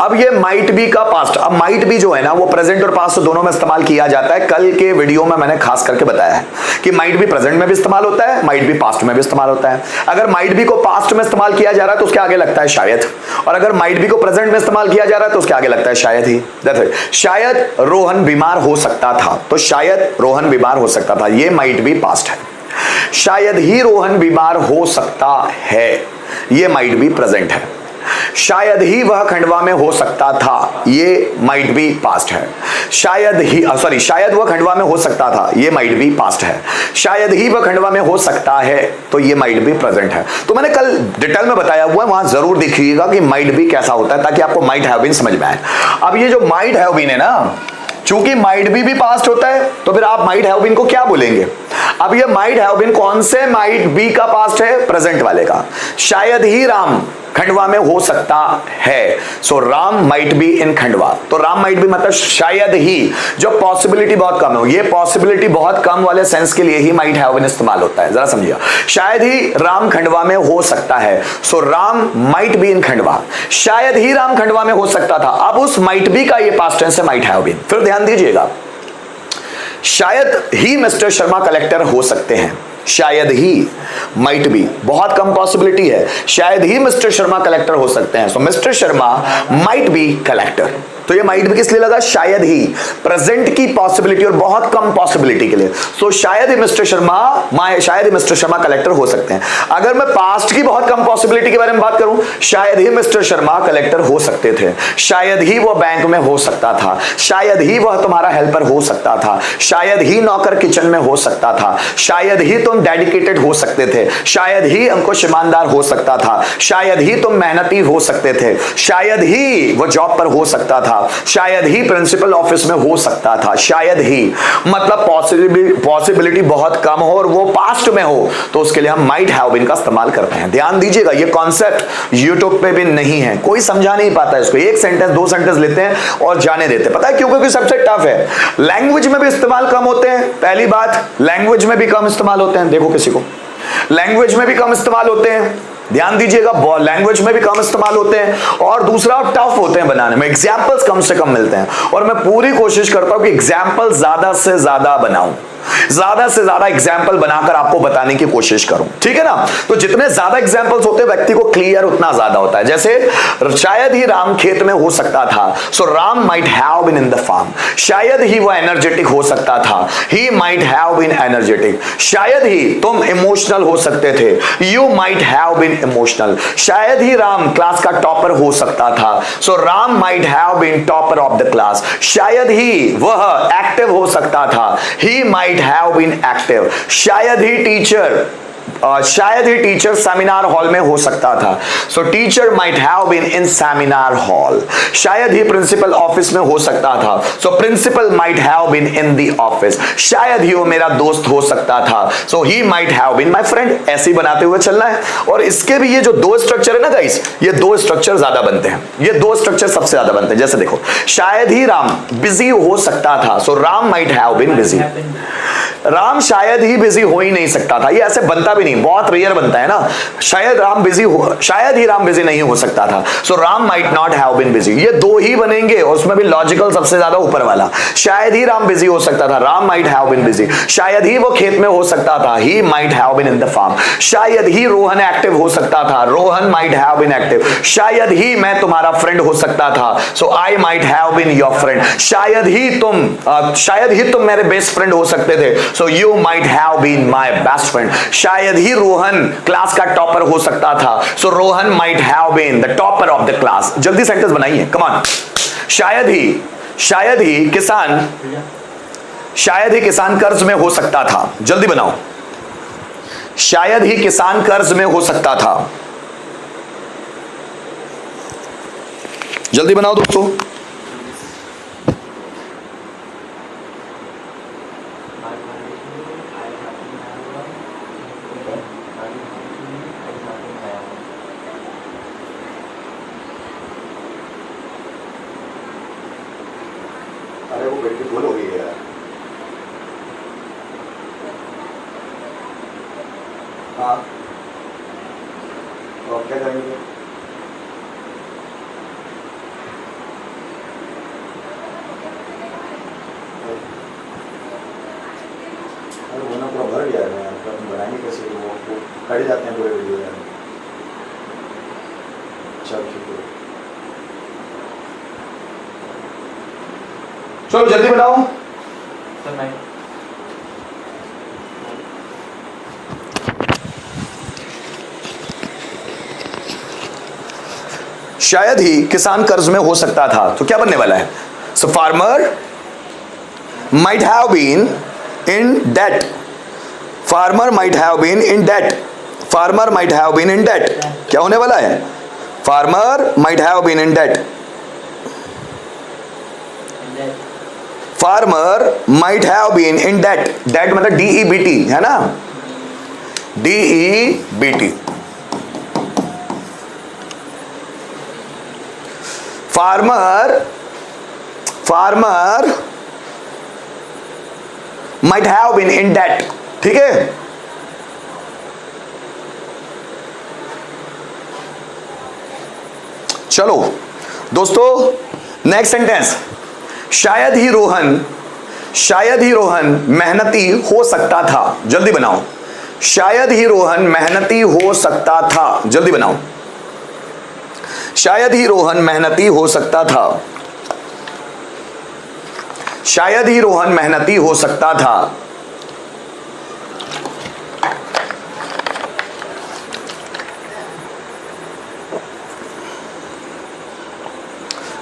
अब ये might be का पास्ट, अब माइट बी जो है ना वो प्रेजेंट और पास्ट दोनों में इस्तेमाल किया जाता है। कल के वीडियो में मैंने खास करके बताया है कि माइट बी प्रेजेंट में भी इस्तेमाल होता है, माइट बी पास्ट में भी इस्तेमाल होता है। अगर माइट बी को पास्ट में इस्तेमाल किया जा रहा है तो उसके आगे लगता है शायद, और अगर माइट बी को प्रेजेंट में इस्तेमाल किया जा रहा है तो उसके आगे लगता है शायद ही। शायद रोहन बीमार हो सकता था, तो शायद रोहन बीमार हो सकता था, ये माइट बी पास्ट है। शायद ही रोहन बीमार हो सकता है, ये माइट बी प्रेजेंट है। शायद ही वह खंडवा में हो सकता था, ये माइट बी पास्ट है। शायद ही शायद वह खंडवा में हो सकता था, ये माइट बी पास्ट है। शायद ही वह खंडवा में हो सकता है, तो ये माइट बी प्रेजेंट है। तो मैंने कल डिटेल में बताया हुआ है, वहां जरूर देखिएगा कि माइट बी कैसा होता है, ताकि आपको माइट हैव बीन समझ में आए। अब ये जो माइट हैव बीन है ना, चूंकि माइट बी पास्ट होता है, तो फिर आप माइट हैव बीन को क्या बोलेंगे? अब ये माइट हैव बीन कौन से माइट बी का पास्ट है? प्रेजेंट वाले का। शायद ही राम खंडवा में हो सकता है, so Ram might be in Khandwa. तो राम माइट बी मतलब शायद ही, जो पॉसिबिलिटी बहुत कम है, ये पॉसिबिलिटी बहुत कम वाले सेंस के लिए ही माइट हैव बीन इस्तेमाल होता है, जरा समझिए। शायद ही राम खंडवा में हो सकता है, so Ram might be in Khandwa. शायद ही राम खंडवा में हो सकता था, अब उस माइट बी का ये पास्ट टेंस है माइट हैव बीन। फिर ध्यान दीजिएगा, शायद ही मिस्टर शर्मा कलेक्टर हो सकते हैं, शायद ही माइट बी, बहुत कम पॉसिबिलिटी है, शायद ही मिस्टर शर्मा कलेक्टर हो सकते हैं, so mister Sharma might be collector. तो ये माइट भी किस लिए लगा? शायद ही, प्रेजेंट की पॉसिबिलिटी और बहुत कम पॉसिबिलिटी के लिए। सो शायद ही मिस्टर शर्मा कलेक्टर हो सकते हैं। अगर मैं पास्ट की बहुत कम पॉसिबिलिटी के बारे में बात करूं, शायद ही मिस्टर शर्मा कलेक्टर हो सकते थे, शायद ही वो बैंक में हो सकता था, शायद ही वह तुम्हारा हेल्पर हो सकता था, शायद ही नौकर किचन में हो सकता था, शायद ही तुम डेडिकेटेड हो सकते थे, शायद ही अंकुश ईमानदार हो सकता था, शायद ही तुम मेहनती हो सकते थे, शायद ही वो जॉब पर हो सकता था, शायद ही प्रिंसिपल ऑफिस में हो सकता था। शायद ही मतलब पॉसिबिलिटी बहुत कम हो और वो पास्ट में हो, तो उसके लिए हम माइट हैव बीन का इस्तेमाल करते हैं। ध्यान दीजिएगा, ये कॉन्सेप्ट यूट्यूब पे भी नहीं है, कोई समझा नहीं पाता इसको। एक सेंटेंस दो सेंटेंस लेते हैं और जाने देते हैं। पता है क्यों? क्योंकि सबसे टफ है। लैंग्वेज में भी इस्तेमाल कम होते हैं, पहली बात, लैंग्वेज में भी कम इस्तेमाल होते हैं। देखो किसी को, लैंग्वेज में भी कम इस्तेमाल होते हैं, ध्यान दीजिएगा, लैंग्वेज में भी कम इस्तेमाल होते हैं, और दूसरा टफ होते हैं बनाने में, एग्जाम्पल्स कम से कम मिलते हैं। और मैं पूरी कोशिश करता हूं कि एग्जाम्पल ज्यादा से ज्यादा बनाऊं, ज्यादा से ज्यादा एग्जाम्पल बनाकर आपको बताने की कोशिश करूं, ठीक है ना? तो जितने ज्यादा एग्जाम्पल्स होते हैं व्यक्ति को क्लियर उतना ज्यादा होता है। जैसे शायद ही राम खेत में हो सकता था, so Ram might have been in the farm. शायद ही वो एनर्जेटिक हो सकता था, he might have been energetic. शायद ही तुम इमोशनल हो सकते थे, you might have been emotional. शायद ही राम क्लास का टॉपर हो सकता था, so Ram might have been topper of the class. शायद ही वह एक्टिव हो सकता था, he might have been active। शायद ही टीचर सेमिनार हॉल में हो सकता था, so teacher might have been in seminar hall. शायद ही प्रिंसिपल ऑफिस में हो सकता था, so principal might have been in the office. शायद ही वो मेरा दोस्त हो सकता था, so he might have been my friend. ऐसे ही बनाते हुए चलना है। और इसके भी ये जो दो स्ट्रक्चर है ना गाइस, ये दो स्ट्रक्चर ज्यादा बनते हैं, ये दो स्ट्रक्चर सबसे ज्यादा बनते हैं। जैसे देखो, शायद ही राम बिजी हो सकता था, so Ram might have been busy. Ram शायद ही बिजी हो ही नहीं सकता था, ये ऐसे बनता भी नहीं, बहुत रेयर बनता है ना। शायद ही राम बिजी नहीं हो सकता था, so Ram might not have been busy. ये दो ही बनेंगे और उसमें भी लॉजिकल सबसे ज्यादा ऊपर वाला। शायद ही राम बिजी हो सकता था, Ram might have been busy. शायद ही वो खेत में हो सकता था, he might have been in the farm. शायद ही रोहन एक्टिव हो सकता था, Rohan might have been active. शायद ही मैं तुम्हारा फ्रेंड हो सकता था, so I might have been your friend. शायद ही तुम मेरे बेस्ट फ्रेंड हो सकते थे, so you might have been my best friend. शायद ही रोहन क्लास का टॉपर हो सकता था, so Rohan might have been the topper of the class. जल्दी सेंटेंस बनाइए, कम ऑन। शायद ही किसान कर्ज में हो सकता था, जल्दी बनाओ। शायद ही किसान कर्ज में हो सकता था, जल्दी बनाओ दोस्तों। अरे वो बैटरी फुल हो गई है यार। हाँ, तो क्या करेंगे? खड़े जाते हैं पूरे वीडियो में। चलो जल्दी बनाओ। शायद ही किसान कर्ज में हो सकता था, तो क्या बनने वाला है? So farmer might have been in debt, farmer might have been in debt, farmer might have been in debt. क्या होने वाला है? Farmer might have been in debt, farmer might have been in debt. Debt मतलब DEBT है ना, DEBT। Farmer might have been in debt, ठीक है। चलो दोस्तों नेक्स्ट सेंटेंस, शायद ही रोहन मेहनती हो सकता था। जल्दी बनाओ। शायद ही रोहन मेहनती हो सकता था। जल्दी बनाओ। शायद ही रोहन मेहनती हो सकता था। शायद ही रोहन मेहनती हो सकता था।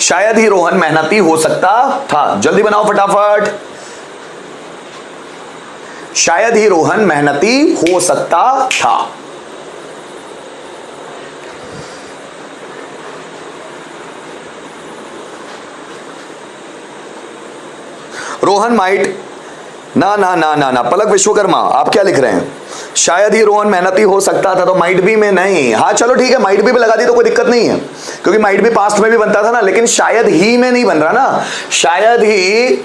शायद ही रोहन मेहनती हो सकता था। जल्दी बनाओ फटाफट। शायद ही रोहन मेहनती हो सकता था। रोहन माइट ना ना ना ना ना, पलक विश्वकर्मा आप क्या लिख रहे हैं? शायद ही रोहन मेहनती हो सकता था, तो माइट भी में नहीं। हाँ चलो ठीक है, माइट भी लगा दी तो कोई दिक्कत नहीं है, क्योंकि माइट भी पास्ट में भी बनता था ना, लेकिन शायद ही में नहीं बन रहा ना। शायद ही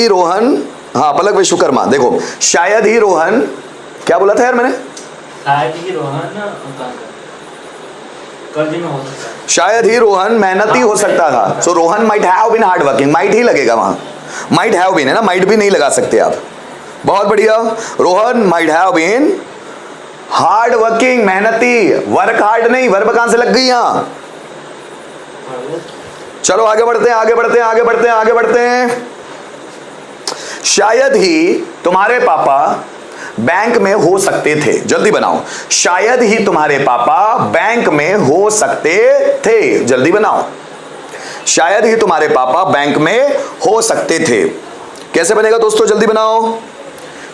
रोहन, हाँ पलक विश्वकर्मा देखो, शायद ही रोहन, क्या बोला था यार मैंने? शायद ही रोहन कर्ज में हो सकता है। शायद ही रोहन मेहनती हो सकता था। So Rohan might have been hard working, might ही लगेगा वहां, माइट हैव बीन है ना, माइट भी नहीं लगा सकते आप। बहुत बढ़िया। Rohan might have been hard working, मेहनती, वर्क हार्ड नहीं, वर्ब कहां से लग गई यहां? चलो आगे बढ़ते हैं, आगे बढ़ते हैं, आगे बढ़ते हैं, आगे बढ़ते हैं। शायद ही तुम्हारे पापा बैंक में हो सकते थे। जल्दी बनाओ। शायद ही तुम्हारे पापा बैंक में हो सकते थे। जल्दी बनाओ। शायद ही तुम्हारे पापा बैंक में हो सकते थे। कैसे बनेगा दोस्तों? जल्दी बनाओ।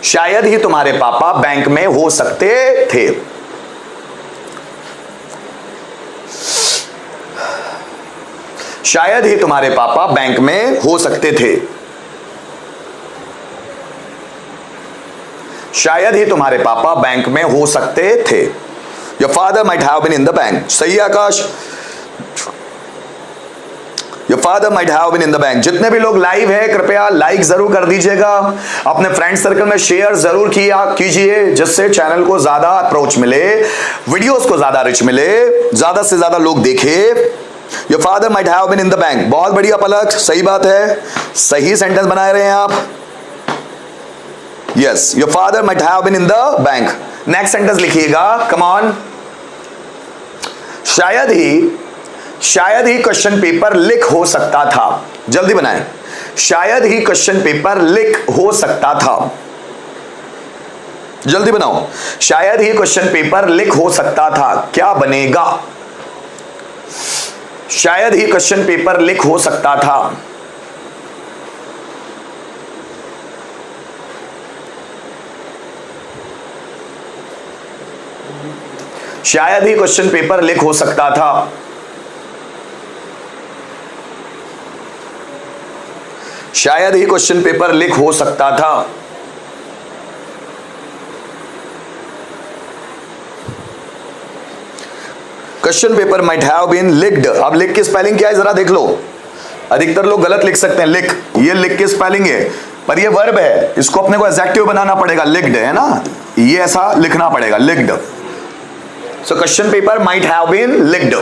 शायद ही तुम्हारे पापा बैंक में हो सकते थे। शायद ही तुम्हारे पापा बैंक में हो सकते थे। शायद ही तुम्हारे पापा बैंक में हो सकते थे। Your father might have been in the bank. सही है Akash? Your father might have been in the bank. जितने भी लोग लाइव है कृपया लाइक जरूर कर दीजिएगा, अपने फ्रेंड सर्कल में शेयर जरूर कीजिए, जिससे चैनल को ज्यादा अप्रोच मिले, वीडियोस को ज्यादा रिच मिले, ज्यादा से ज्यादा लोग देखे। Your father might have been in the bank. बहुत बढ़िया पलक, सही बात है, सही सेंटेंस बना रहे हैं आप। Yes, your father might have been in the bank. Next sentence लिखिएगा, कम ऑन। शायद ही क्वेश्चन पेपर लीक हो सकता था। जल्दी बनाएं। शायद ही क्वेश्चन पेपर लीक हो सकता था। जल्दी बनाओ। शायद ही क्वेश्चन पेपर लीक हो सकता था। क्या बनेगा? शायद ही क्वेश्चन पेपर लीक हो सकता था। शायद ही क्वेश्चन पेपर लीक हो सकता था। शायद ही क्वेश्चन पेपर लीक हो सकता था। Question paper might have been leaked. अब लीक की स्पेलिंग क्या है जरा देख लो। अधिकतर लोग गलत लिख सकते हैं लीक, ये लीक की स्पेलिंग है, पर ये वर्ब है, इसको अपने को एडजेक्टिव बनाना पड़ेगा। लीक्ड है ना, ये ऐसा लिखना पड़ेगा, leaked. So question paper might have been leaked.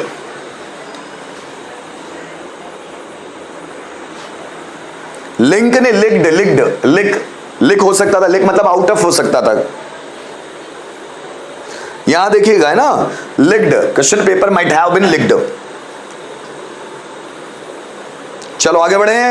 लिंक ने लिक्ड, लिक्ड, लिक हो सकता था। लिक मतलब आउट ऑफ हो सकता था। यहां देखिएगा है ना, licked, question paper might have been licked. चलो आगे बढ़े।